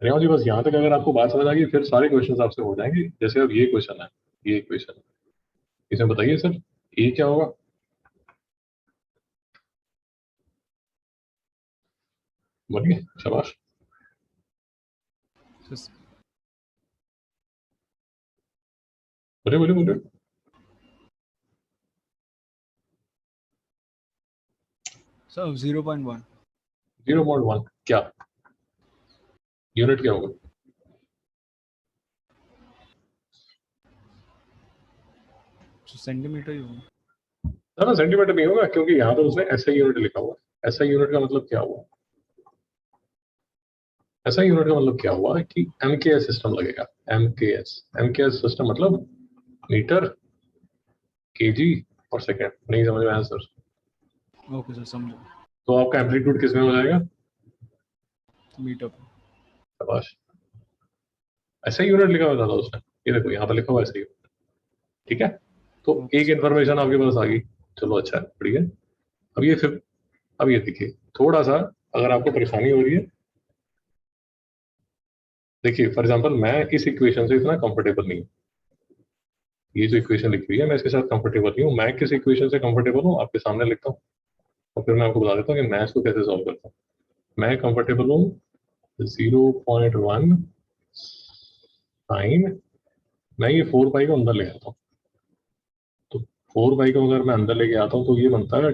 रेवा जी बस यहाँ तक अगर आपको बात समझ आ गई फिर सारे क्वेश्चन आपसे हो जाएंगे। जैसे अब ये क्वेश्चन है, ये क्वेश्चन इसमें बताइए सर ये क्या होगा। बोलिए शाबाश। बोलिए बोलिए बोलिए। सर 0.1 0.1 क्या यूनिट क्या होगा? सेंटीमीटर ही होगा। ना सेंटीमीटर नहीं होगा क्योंकि यहाँ पर उसने एसआई यूनिट लिखा हुआ है। एसआई यूनिट का मतलब क्या हुआ? एसआई यूनिट का मतलब क्या हुआ कि एमकेएस सिस्टम लगेगा। एमकेएस एमकेएस सिस्टम मतलब मीटर, केजी और सेकंड। नहीं समझ में आया सर? ओके सर समझो। तो आपका एम्पलीट्यूड किस में हो जाएगा? मीटर पे। शाबाश। ऐसा ही यूनिट लिखा हुआ था उसने, ये देखो यहाँ पर लिखा हुआ ऐसा ही। ठीक है, तो ओके एक सर। इन्फॉर्मेशन आपके पास आ गई। चलो अच्छा है, बढ़िया। अब ये फिर अब ये देखिए थोड़ा सा अगर आपको परेशानी हो रही है, देखिए फॉर एग्जांपल मैं इस इक्वेशन से इतना कंफर्टेबल नहीं हूँ। ये जो इक्वेशन लिखी हुई है मैं इसके साथ कंफर्टेबल नहीं हूँ। मैं किस इक्वेशन से कंफर्टेबल हूँ आपके सामने लिखता हूँ और फिर मैं आपको बता देता हूँ कि मैं इसको कैसे सॉल्व करता हूँ। मैं कंफर्टेबल हूँ 0.1 साइन, मैं ये 4 पाई को अंदर ले आता हूँ। तो 4 पाई को अगर मैं अंदर लेके आता हूँ तो ये बनता है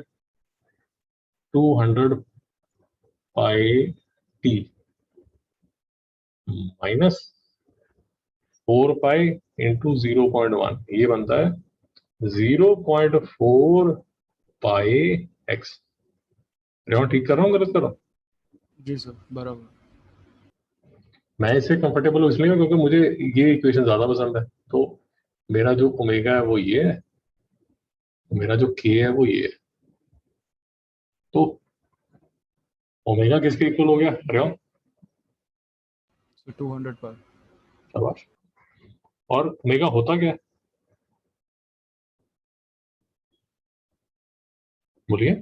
200 pi T minus 4 pi into 0.1, ये बनता है 0.4 पाई एक्स। ठीक कर रहा हूँ गलत कर रहा हूँ? जी सर बराबर। मैं इससे कंफर्टेबल हूँ इसलिए क्योंकि मुझे ये इक्वेशन ज्यादा पसंद है। तो मेरा जो ओमेगा है वो ये है, मेरा जो के है वो ये है। तो ओमेगा किसके इक्वल हो गया? रेवा 200 पर। शाबाश। और ओमेगा होता क्या है? बोलिए।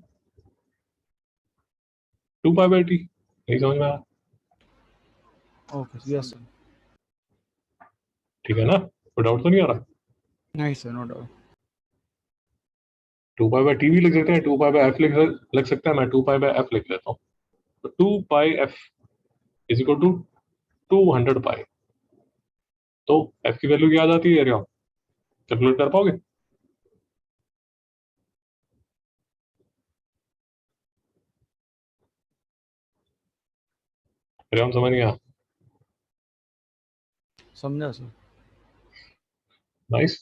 2 पाई बाई टी। नहीं समझ में आया? Okay yes sir. ठीक है ना, कोई डाउट तो नहीं आ रहा? नहीं sir no doubt. 2 pi by T भी लिख सकते हैं, 2 पाई बाई एफ लिख सकते हैं। मैं 2 पाई बाई एफ लिख लेता हूँ। तो 2 पाई एफ इज इक्वल टू 200 पाई। तो एफ की वैल्यू क्या आ जाती है? कैलकुलेट कर पाओगे? समझ नहीं आया? समझा सर। नाइस।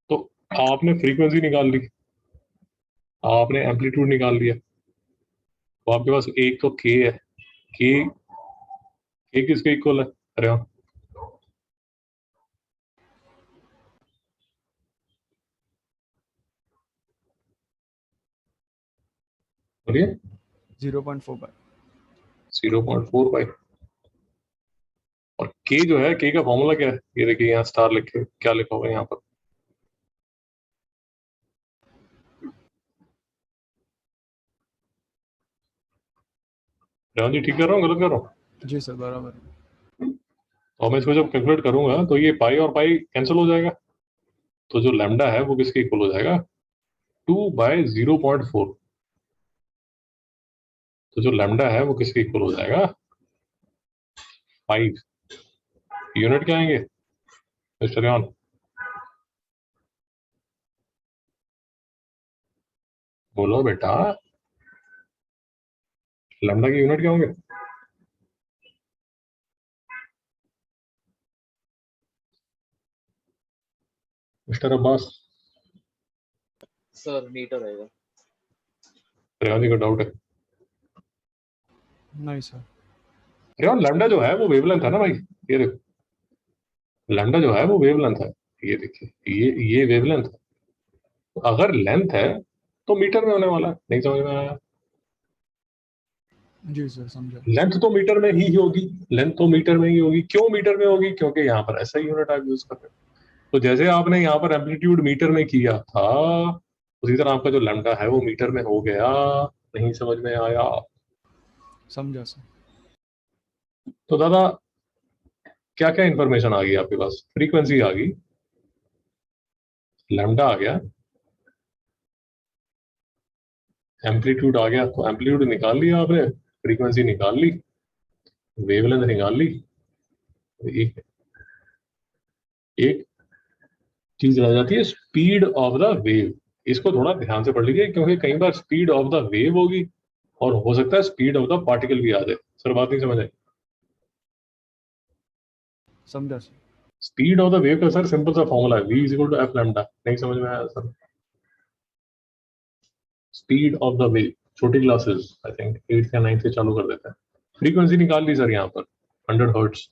तो आपने फ्रीक्वेंसी निकाल ली, आपने एम्पलीट्यूड निकाल लिया, तो आपके पास एक तो के है। के के किसके इक्वल है? अरे हाँ, बोलिए। 0.4 पर। 0.4 पाई। और के जो है, के का फॉर्मूला क्या है? ये देखिए यहाँ स्टार लिखे, क्या लिखा हुआ है यहाँ पर? रेवंत जी ठीक कर रहा हूँ गलत कर रहा हूँ? जी सर बराबर। और मैं इसको जब कैलकुलेट करूंगा तो ये पाई और पाई कैंसिल हो जाएगा। तो जो लैम्डा है वो किसके इक्वल हो जाएगा? 2/0.4। तो जो लैम्डा है वो किसके इक्वल हो जाएगा? 5। यूनिट क्या आएंगे मिस्टर यॉन? बोलो बेटा, लैम्डा की यूनिट क्या होंगे? मिस्टर अब्बास, सर मीटर आएगा। रेवंत जी का डाउट है। नहीं सर। रेवंत लैम्डा जो है वो वेवलेंथ है ना भाई? ये देखो लैम्डा जो है वो वेवलेंथ है। ये देखिए ये वेवलेंथ है। तो अगर लेंथ है तो मीटर में होने वाला है। नहीं समझ में आया? जी सर समझा। लेंथ तो मीटर में ही होगी, लेंथ तो मीटर में ही होगी। क्यों मीटर में होगी? क्योंकि यहाँ पर ऐसा यूनिट आप यूज कर रहे हो। तो जैसे आपने यहाँ पर एम्पलीट्यूड मीटर में किया था उसी तरह आपका जो लैम्डा है वो मीटर में हो गया। नहीं समझ में आया? समझा सर। तो दादा क्या क्या इंफॉर्मेशन आ गई आपके पास? फ्रीक्वेंसी आ गई, लैम्डा आ गया, एम्पलीट्यूड आ गया। तो एम्पलीट्यूड निकाल लिया आपने, फ्रीक्वेंसी निकाल ली, वेवलेंथ निकाल ली। एक एक चीज रह जाती है, स्पीड ऑफ द वेव। इसको थोड़ा ध्यान से पढ़ लीजिए, क्योंकि कई बार स्पीड ऑफ द वेव होगी और हो सकता है स्पीड ऑफ द पार्टिकल भी आ जाए। सर बात नहीं समझ आई? समझा sir. Speed of the wave का सर सिंपल सा फॉर्मूला है, v is equal to F lambda. नहीं समझ में आया sir? Speed of the wave, छोटी क्लासेस आई थिंक 8th या 9th से चालू कर देते हैं। फ्रीक्वेंसी निकाल ली सर यहाँ पर 100 हर्ट्स,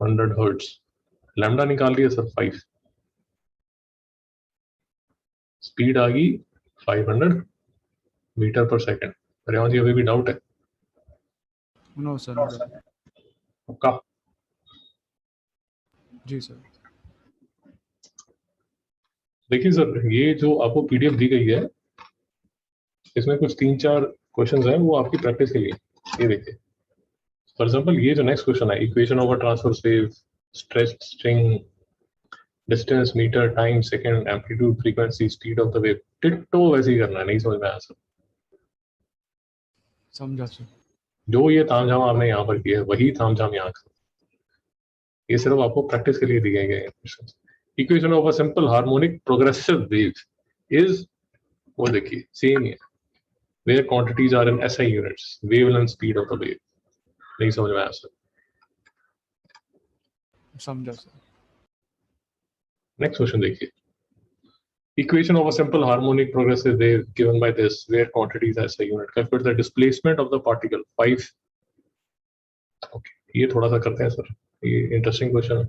100 हर्ट्स। लैम्डा निकाल लिया सर 5, स्पीड आ गई 500 मीटर पर सेकेंड। रेवान जी अभी भी डाउट है? No sir, no doubt. पक्का? जी सर। देखिए सर, ये जो आपको पीडीएफ दी गई है, इसमें कुछ 3-4 क्वेश्चंस हैं, वो आपकी प्रैक्टिस के लिए। ये देखिए, फॉर एग्जांपल ये जो नेक्स्ट क्वेश्चन है, equation of a transverse wave, stretched string, distance metre, time second, amplitude, frequency, speed of the wave. Ditto वैसे ही करना है। नहीं समझ में आया सर? समझा सर। जो ये तामझाम आपने यहाँ पर किया है, वही तामझाम यहाँ कर। ये सिर्फ आपको प्रैक्टिस के लिए दिए गए question. Equation of a simple harmonic progressive wave is, वो देखिए सेम ही है, where quantities are in SI units, wavelength, speed of the wave। नहीं समझ में आया सर? समझा सर। नेक्स्ट क्वेश्चन देखिए, equation of a simple harmonic progressive wave given by this, where quantity is SI unit, calculate the displacement of the particle 5। Okay, ये थोड़ा सा करते हैं सर, ये इंटरेस्टिंग क्वेश्चन है,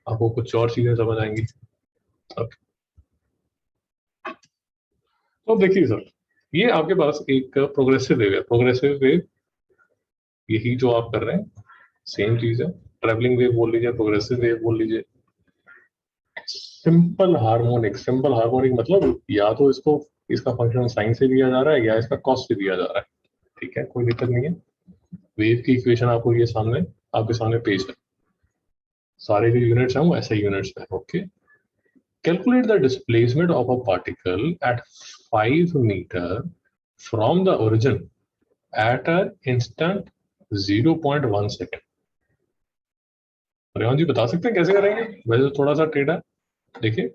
आपको कुछ और चीजें समझ आएंगी। Okay। तो देखिए सर, ये आपके पास एक प्रोग्रेसिव वेव है। प्रोग्रेसिव वेव यही जो आप कर रहे हैं, सेम चीज है। ट्रेवलिंग वेव बोल लीजिए, प्रोग्रेसिव वेव बोल लीजिए। सिंपल हार्मोनिक, सिंपल हार्मोनिक मतलब या तो इसको, इसका फंक्शन साइन से दिया जा रहा है या इसका कॉस से दिया जा रहा है। ठीक है, कोई दिक्कत नहीं है। वेव की इक्वेशन आपको ये सामने, आपके सामने पेश है। सारे जो यूनिट्स हैं वो ऐसे यूनिट्स में। Okay, calculate the displacement of a particle at 5 metre from the origin at a instant 0.1 second. Rehan ji बता सकते हैं कैसे करेंगे? वैसे थोड़ा सा टेढ़ा है, देखिए